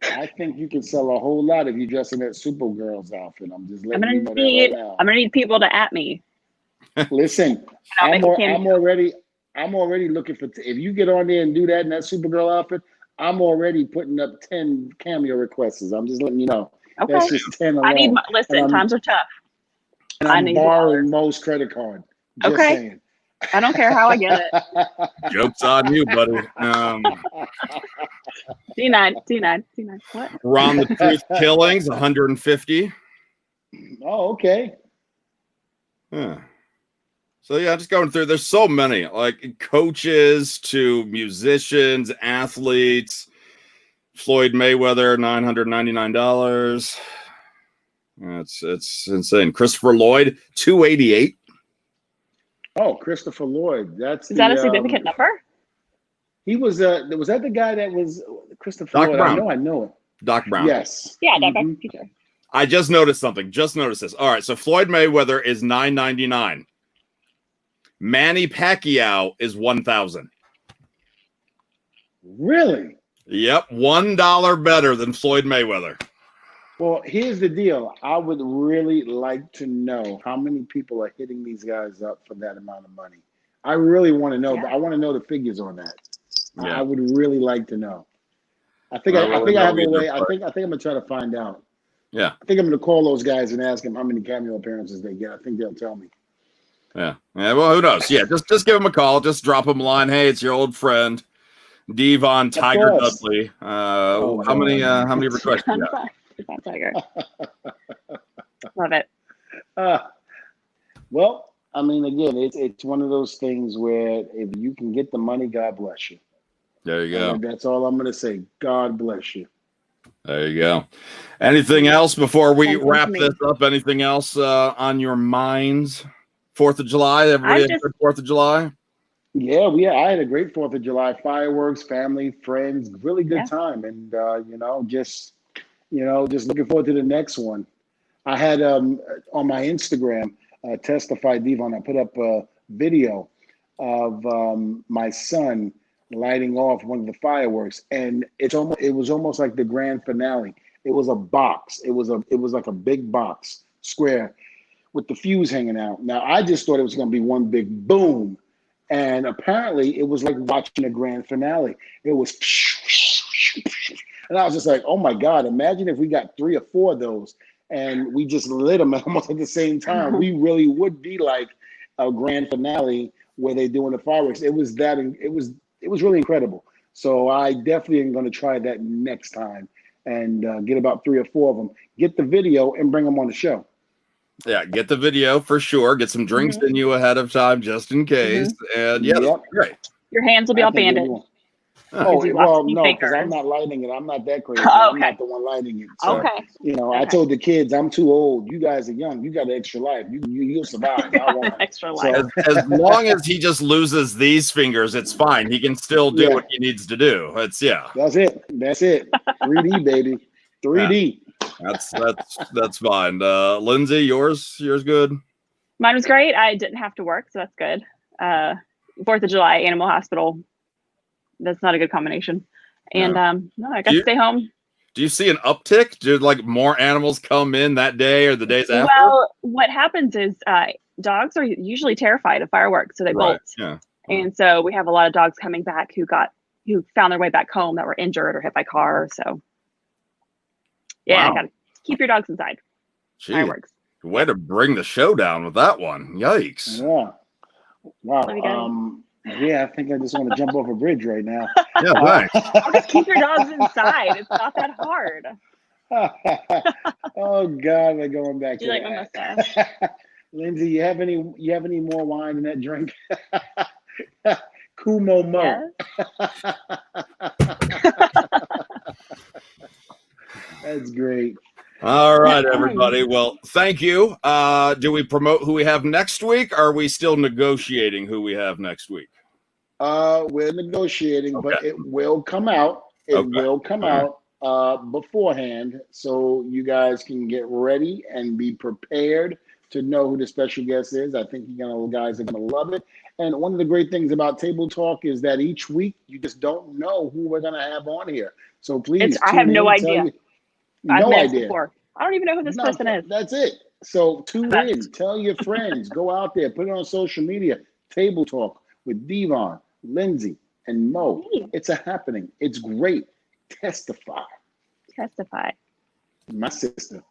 I think you could sell a whole lot if you dress in that Supergirl's outfit. I'm just letting you know that right now. I'm gonna need people to at me. Listen, I'm already looking for. If you get on there and do that in that Supergirl outfit, I'm already putting up 10 cameo requests. I'm just letting you know. Okay. That's just 10 alone. I need. Listen, times are tough. And I'm borrowing Mo's credit card. Just saying. I don't care how I get it. Joke's on you, buddy. D9. What? Ron the Truth Killings, 150. Oh, okay. Yeah. So yeah, just going through. There's so many, like coaches to musicians, athletes. Floyd Mayweather, $999. It's insane. Christopher Lloyd, 288. Oh, Christopher Lloyd. Is that a significant number? He was that the guy that was Christopher Doc Lloyd? Brown. I know it. Doc Brown. Yes. Yeah, that Mhm. teacher. I just noticed something. Just noticed this. All right, so Floyd Mayweather is $999. Manny Pacquiao is $1,000. Really? Yep, $1 better than Floyd Mayweather. Well, here's the deal. I would really like to know how many people are hitting these guys up for that amount of money. I really want to know. Yeah. I want to know the figures on that. Yeah. I would really like to know. I think I have a way. I think I'm gonna try to find out. Yeah. I think I'm gonna call those guys and ask them how many cameo appearances they get. I think they'll tell me. Yeah. Well, who knows? Yeah, just give him a call. Just drop him a line. Hey, it's your old friend, Dvon Tiger course. Dudley. Oh, how many requests you got? Dvon Tiger. Love it. Well, I mean, again, it's one of those things where if you can get the money, God bless you. There you go. And that's all I'm gonna say. God bless you. There you go. Anything else before we Something wrap to me. this up? Anything else on your minds? 4th of July. Everybody had a good 4th of July? Yeah, I had a great 4th of July. Fireworks, family, friends, really good time. And, just looking forward to the next one. I had on my Instagram, Testify Dvon, I put up a video of my son lighting off one of the fireworks. And it was almost like the grand finale. It was a box. It was like a big box, square, with the fuse hanging out. Now, I just thought it was going to be one big boom. And apparently it was like watching a grand finale. It was, and I was just like, oh my God, imagine if we got 3 or 4 of those and we just lit them almost at the same time. We really would be like a grand finale where they're doing the fireworks. It was really incredible. So I definitely am going to try that next time and get about 3 or 4 of them, get the video and bring them on the show. Yeah, get the video for sure. Get some drinks in you ahead of time just in case. And yeah, that's great. Your hands will be all banded. Oh, well, no, because fingers. I'm not lighting it. I'm not that crazy. Oh, I'm not the one lighting it. So, Okay. I told the kids, I'm too old. You guys are young. You got an extra life. You'll survive. I won't. Extra life. As long as he just loses these fingers, it's fine. He can still do what he needs to do. That's it. 3D, baby. 3D. That's fine. Lindsay, yours good? Mine was great. I didn't have to work, so that's good. 4th of July, Animal Hospital. That's not a good combination. And no, I got to stay home. Do you see an uptick? Did like more animals come in that day or the days after? Well, what happens is dogs are usually terrified of fireworks, so they bolt. Yeah. And so we have a lot of dogs coming back who found their way back home that were injured or hit by cars. So yeah, got to keep your dogs inside. Fireworks. Way to bring the show down with that one. Yikes. Yeah. Wow. Yeah, I think I just want to jump off a bridge right now. Yeah, thanks. Or just keep your dogs inside. It's not that hard. Oh God, they're going back. Do you like my mustache? Lindsay, you have any more wine in that drink? Kumo Mo. That's great. All right, everybody. Well, thank you. Do we promote who we have next week? Or are we still negotiating who we have next week? We're negotiating, but it will come out. It will come out beforehand, so you guys can get ready and be prepared to know who the special guest is. I think you guys are going to love it. And one of the great things about Table Talk is that each week you just don't know who we're going to have on here. So please, I have no idea. No idea. Before. I don't even know who this person is. That's it. So tune in, tell your friends, go out there, put it on social media. Table Talk with Dvon, Lindsay, and Mo. It's a happening. It's great. Testify. My sister.